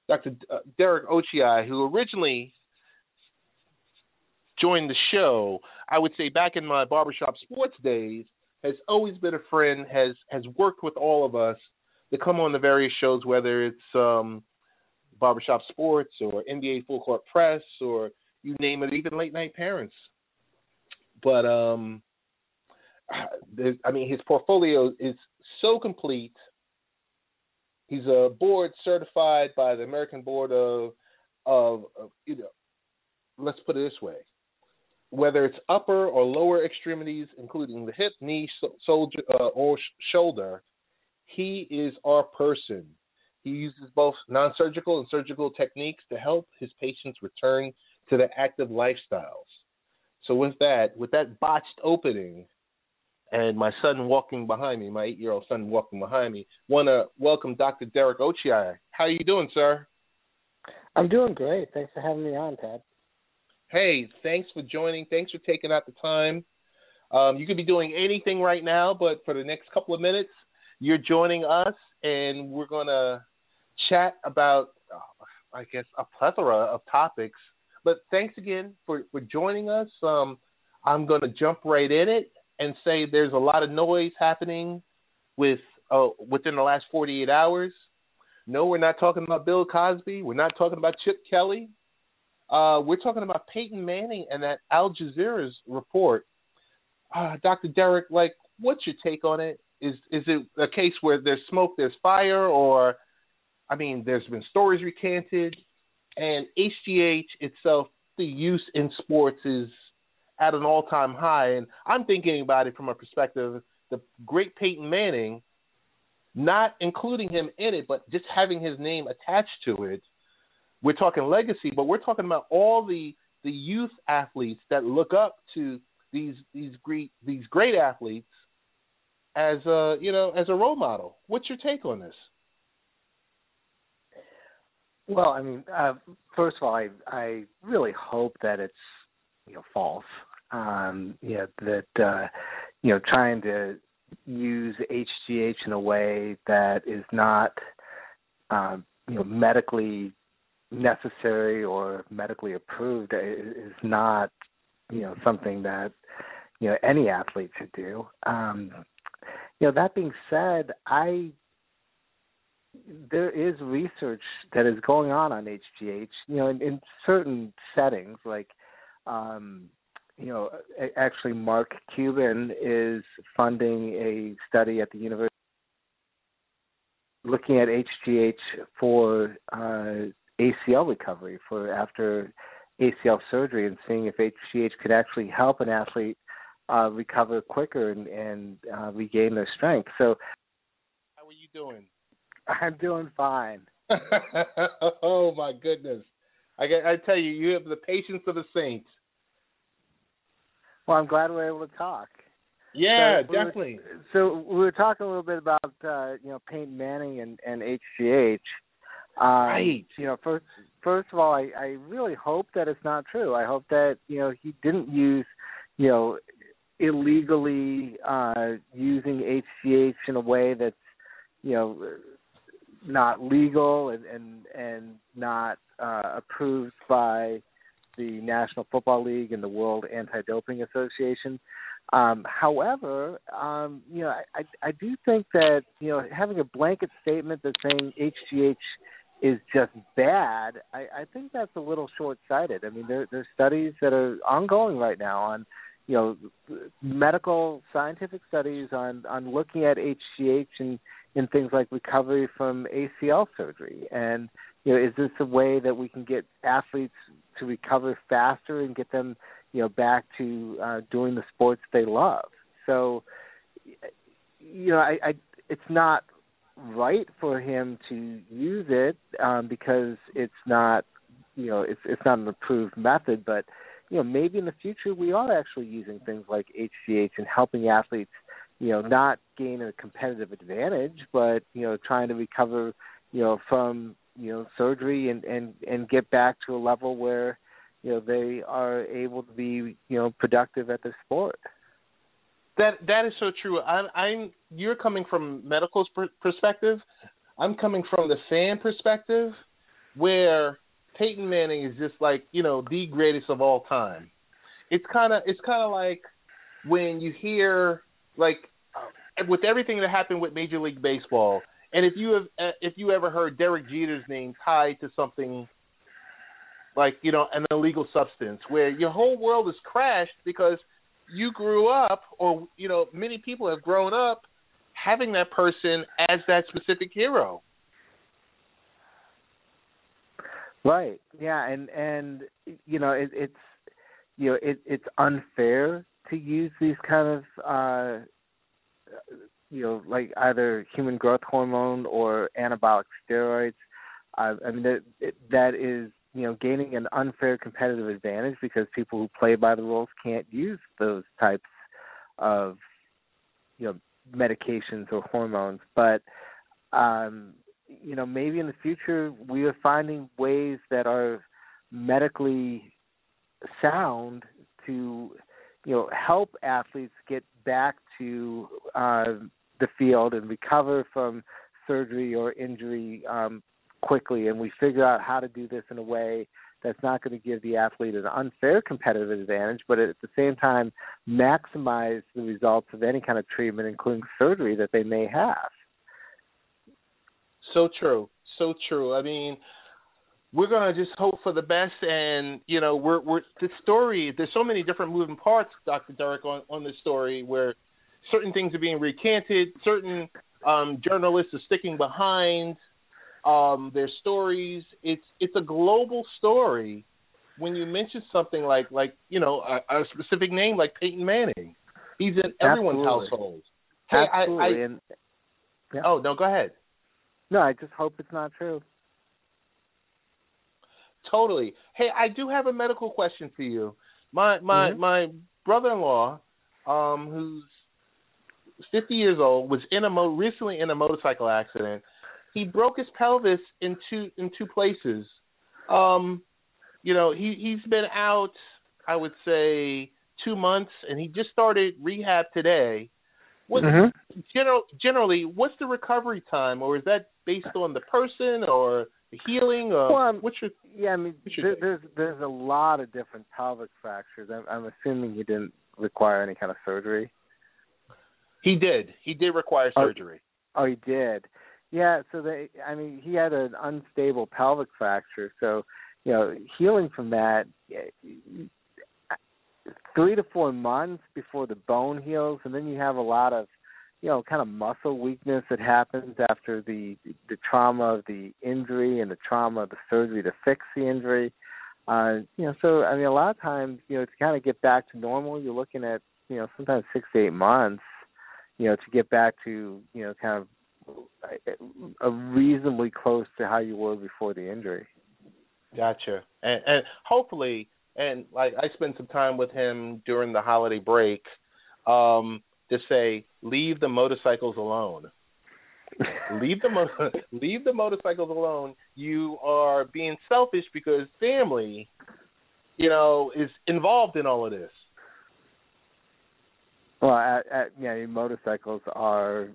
Dr. Derek Ochiai, who originally joined the show, I would say back in my barbershop sports days, has always been a friend, has worked with all of us to come on the various shows, whether it's barbershop sports or NBA Full Court Press or you name it, even Late Night Parents. But, his portfolio is so complete. He's a board certified by the American Board of let's put it this way, whether it's upper or lower extremities, including the hip, knee, or shoulder, he is our person. He uses both non-surgical and surgical techniques to help his patients return to their active lifestyles. So with that botched opening, and my son walking behind me, my 8-year-old son walking behind me, want to welcome Dr. Derek Ochiai. How are you doing, sir? I'm doing great. Thanks for having me on, Ted. Hey, thanks for joining. Thanks for taking out the time. You could be doing anything right now, but for the next couple of minutes, you're joining us, and we're going to chat about, a plethora of topics. But thanks again for joining us. I'm going to jump right in it and say there's a lot of noise happening within the last 48 hours. No, we're not talking about Bill Cosby. We're not talking about Chip Kelly. We're talking about Peyton Manning and that Al Jazeera's report. Dr. Derek, what's your take on it? Is it a case where there's smoke, there's fire, or, there's been stories recanted, and HGH itself, the use in sports is at an all-time high. And I'm thinking about it from a perspective, the great Peyton Manning, not including him in it, but just having his name attached to it. We're talking legacy, but we're talking about all the youth athletes that look up to these great athletes as a role model. What's your take on this? Well, first of all, I really hope that it's false. That trying to use HGH in a way that is not medically necessary or medically approved is not something that any athlete should do. That being said, there is research that is going on HGH, in certain settings, like, actually Mark Cuban is funding a study at the university looking at HGH for ACL recovery for after ACL surgery and seeing if HGH could actually help an athlete recover quicker and regain their strength. So, how are you doing? I'm doing fine. Oh my goodness! I tell you, you have the patience of a saint. Well, I'm glad we're able to talk. Yeah, definitely. So we were talking a little bit about Peyton Manning and HGH. Right. First of all, I really hope that it's not true. I hope that he didn't use illegally using HGH in a way that's not legal and not approved by the National Football League and the World Anti-Doping Association. However, I do think that having a blanket statement that's saying HGH is just bad, I think that's a little short-sighted. There's studies that are ongoing right now on medical scientific studies on looking at HGH and in things like recovery from ACL surgery. And, is this a way that we can get athletes to recover faster and get them, back to doing the sports they love? So, it's not right for him to use it because it's not, it's not an approved method. But, maybe in the future we are actually using things like HGH and helping athletes, not gain a competitive advantage, but, trying to recover, from, surgery and get back to a level where, they are able to be, productive at their sport. That is so true. You're coming from medical's perspective. I'm coming from the fan perspective. where Peyton Manning is just like, the greatest of all time. It's kind of like when you hear, like, with everything that happened with Major League Baseball, and if you ever heard Derek Jeter's name tied to something like, an illegal substance, where your whole world is crashed because you grew up, or, many people have grown up having that person as that specific hero. Right. Yeah, and it's unfair to use these kind of like either human growth hormone or anabolic steroids. I mean that is gaining an unfair competitive advantage because people who play by the rules can't use those types of medications or hormones. But maybe in the future we are finding ways that are medically sound to help athletes get back to the field and recover from surgery or injury quickly, and we figure out how to do this in a way that's not going to give the athlete an unfair competitive advantage, but at the same time maximize the results of any kind of treatment, including surgery that they may have. So true. So true. I mean, we're going to just hope for the best, and, we're the story, there's so many different moving parts, Dr. Derek, on this story, where certain things are being recanted, certain journalists are sticking behind their stories. It's a global story when you mention something like a specific name like Peyton Manning. He's in everyone's household. Hey, Absolutely. Yeah. Oh, no, go ahead. No, I just hope it's not true. Totally. Hey, I do have a medical question for you. My brother-in-law, who's 50 years old, was recently in a motorcycle accident. He broke his pelvis in two places. He's been out, I would say, 2 months, and he just started rehab today. Generally, what's the recovery time, or is that based on the person or the healing? There's a lot of different pelvic fractures. I'm assuming he didn't require any kind of surgery. He did. He did require surgery. Oh, he did. Yeah. So he had an unstable pelvic fracture. So, healing from that, 3 to 4 months before the bone heals, and then you have a lot of, kind of muscle weakness that happens after the trauma of the injury and the trauma of the surgery to fix the injury. So a lot of times, to kind of get back to normal, you're looking at, sometimes 6 to 8 months, to get back to, kind of a reasonably close to how you were before the injury. Gotcha. And hopefully, and like I spent some time with him during the holiday break, to say, leave the motorcycles alone. leave the motorcycles alone. You are being selfish because family, is involved in all of this. Well, motorcycles are,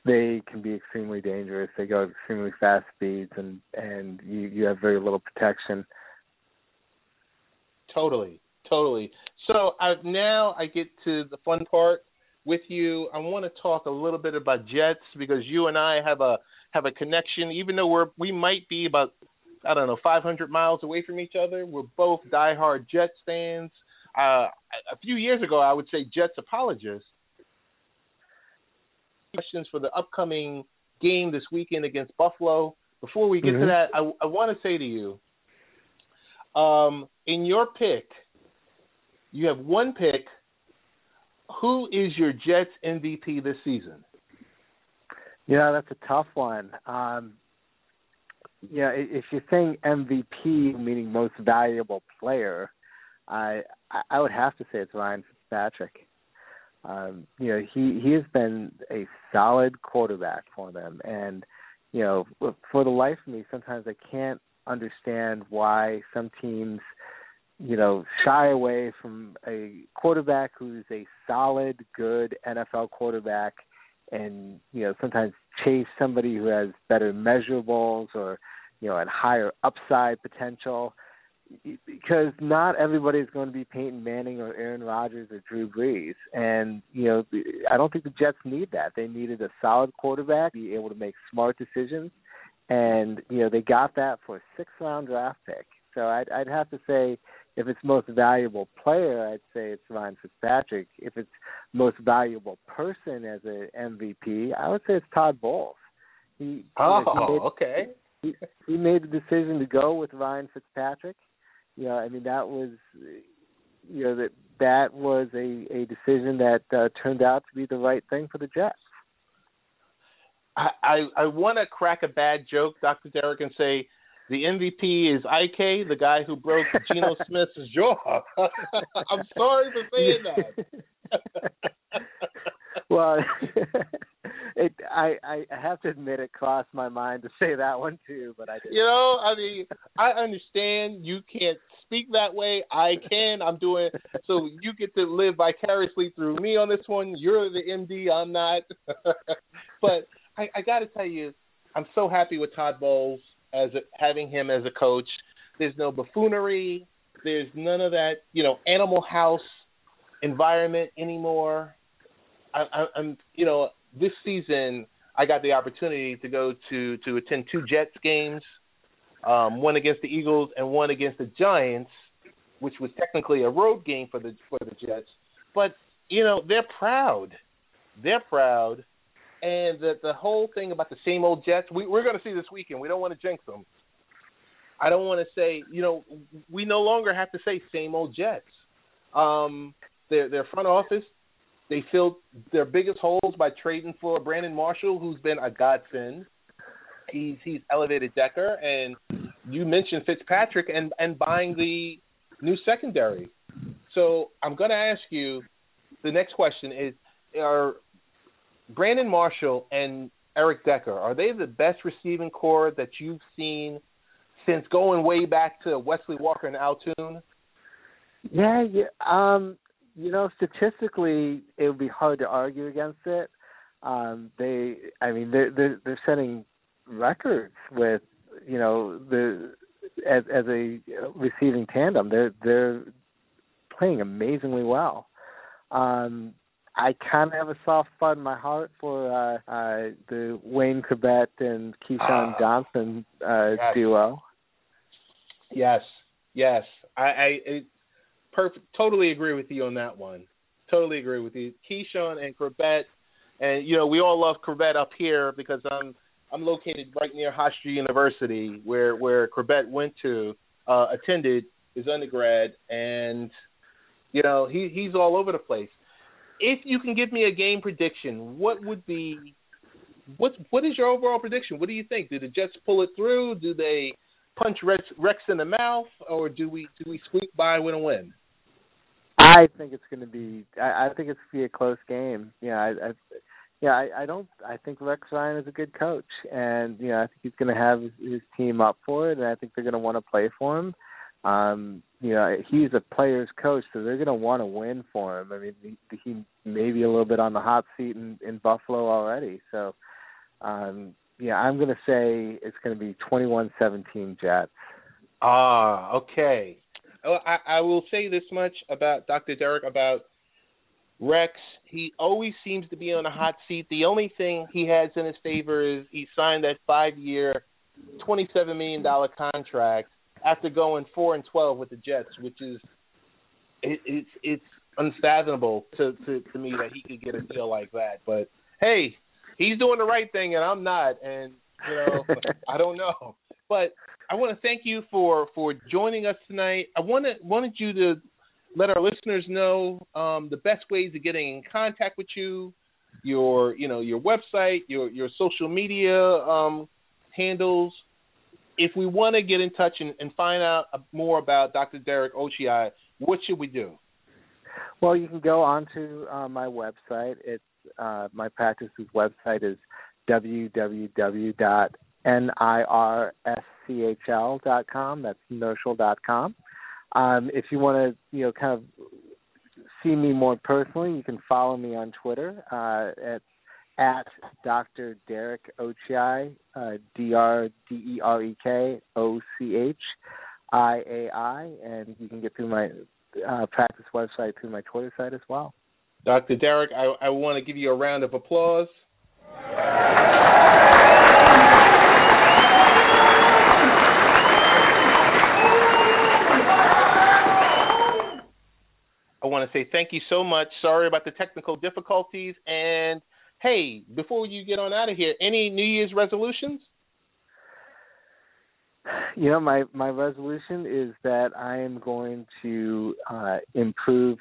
they can be extremely dangerous. They go at extremely fast speeds, and you have very little protection. Totally. So now I get to the fun part with you. I want to talk a little bit about Jets because you and I have a connection. Even though we might be about 500 miles away from each other, we're both diehard Jets fans. A few years ago, I would say Jets apologists. Questions for the upcoming game this weekend against Buffalo. Before we get to that, I want to say to you, in your pick, you have one pick. Who is your Jets MVP this season? Yeah, that's a tough one. If you're saying MVP, meaning most valuable player, I would have to say it's Ryan Fitzpatrick. He has been a solid quarterback for them, and for the life of me, sometimes I can't understand why some teams shy away from a quarterback who's a solid, good NFL quarterback, and sometimes chase somebody who has better measurables or, and higher upside potential, because not everybody is going to be Peyton Manning or Aaron Rodgers or Drew Brees. And, I don't think the Jets need that. They needed a solid quarterback, be able to make smart decisions. And, they got that for a sixth-round draft pick. So I'd have to say, if it's most valuable player, I'd say it's Ryan Fitzpatrick. If it's most valuable person as an MVP, I would say it's Todd Bowles. Okay. He made the decision to go with Ryan Fitzpatrick. That was, that was a decision that turned out to be the right thing for the Jets. I want to crack a bad joke, Dr. Derek, and say the MVP is IK, the guy who broke Geno Smith's jaw. I'm sorry for saying that. Well, I have to admit it crossed my mind to say that one too, but I didn't. I understand you can't speak that way. I can. I'm doing so. You get to live vicariously through me on this one. You're the MD. I'm not. But I got to tell you, I'm so happy with Todd Bowles having him as a coach. There's no buffoonery. There's none of that, Animal House environment anymore. I'm this season I got the opportunity to go to attend 2 Jets games, one against the Eagles and one against the Giants, which was technically a road game for the Jets. But they're proud. They're proud. And the whole thing about the same old Jets, we're going to see this weekend. We don't want to jinx them. I don't want to say, we no longer have to say same old Jets. Their front office, they filled their biggest holes by trading for Brandon Marshall, who's been a godsend. He's elevated Decker, and you mentioned Fitzpatrick and buying the new secondary. So I'm going to ask you, the next question is, are Brandon Marshall and Eric Decker, are they the best receiving core that you've seen since going way back to Wesley Walker and Altoon? Yeah. Statistically, it would be hard to argue against it. They're setting records with, as a receiving tandem. They're playing amazingly well. I kind of have a soft spot in my heart for the Wayne Corbett and Keyshawn Johnson duo. Yes. I totally agree with you on that one. Totally agree with you. Keyshawn and Corbett, and we all love Corbett up here because I'm located right near Hofstra University, where Corbett attended his undergrad, and he's all over the place. If you can give me a game prediction, what is your overall prediction? What do you think? Do the Jets pull it through? Do they punch Rex in the mouth, or do we squeak by with a win? I think it's going to be. I think it's going to be a close game. I think Rex Ryan is a good coach, and I think he's going to have his team up for it, and I think they're going to want to play for him. He's a player's coach, so they're going to want to win for him. I mean, he may be a little bit on the hot seat in Buffalo already. So, I'm going to say it's going to be 21-17 Jets. Okay. I will say this much about Dr. Derek, about Rex. He always seems to be on the hot seat. The only thing he has in his favor is he signed that 5-year, $27 million contract after going 4-12 with the Jets, which is it's unfathomable to me that he could get a deal like that. But hey, he's doing the right thing and I'm not, and I don't know. But I want to thank you for joining us tonight. I wanted you to let our listeners know the best ways of getting in contact with you, your website, your social media handles. If we want to get in touch and find out more about Dr. Derek Ochiai, what should we do? Well, you can go onto my website. It's my practice's website is www.nirschl.com. That's inertial.com. If you want to, kind of see me more personally, you can follow me on Twitter at at Dr. Derek Ochiai, DRDEREKOCHIAI, and you can get through my practice website through my Twitter site as well. Dr. Derek, I want to give you a round of applause. I want to say thank you so much. Sorry about the technical difficulties. And, hey, before you get on out of here, any New Year's resolutions? You know, my resolution is that I am going to improve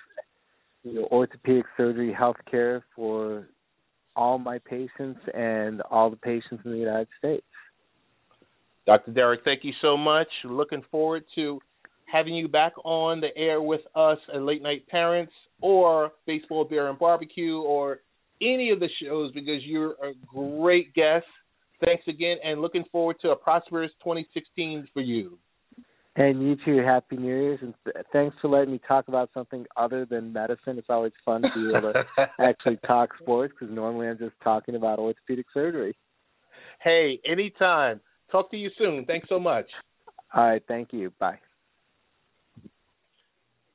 orthopedic surgery healthcare for all my patients and all the patients in the United States. Dr. Derek, thank you so much. Looking forward to having you back on the air with us at Late Night Parents or Baseball, Beer, and Barbecue or any of the shows because you're a great guest. Thanks again, and looking forward to a prosperous 2016 for you. And you too, Happy New Year's, and thanks for letting me talk about something other than medicine. It's always fun to be able to actually talk sports because normally I'm just talking about orthopedic surgery. Hey, anytime. Talk to you soon. Thanks so much. All right, thank you. Bye.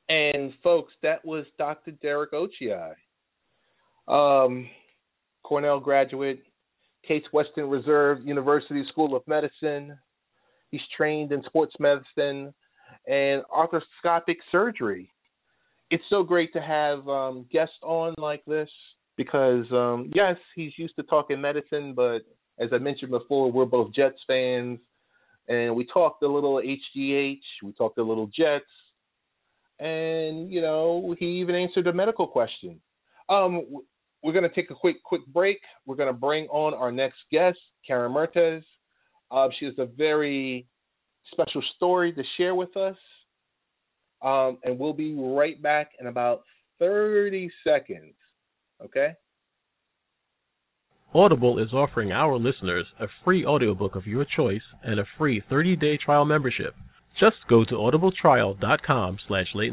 And, folks, that was Dr. Derek Ochiai, Cornell graduate, Case Western Reserve University School of Medicine. He's trained in sports medicine and arthroscopic surgery. It's so great to have guests on like this because, yes, he's used to talking medicine, but as I mentioned before, we're both Jets fans, and we talked a little HGH, we talked a little Jets, and, you know, he even answered a medical question. We're going to take a quick break. We're going to bring on our next guest, Karen Mertes. She has a very special story to share with us, and we'll be right back in about 30 seconds, okay? Audible is offering our listeners a free audiobook of your choice and a free 30-day trial membership. Just go to audibletrial.com/late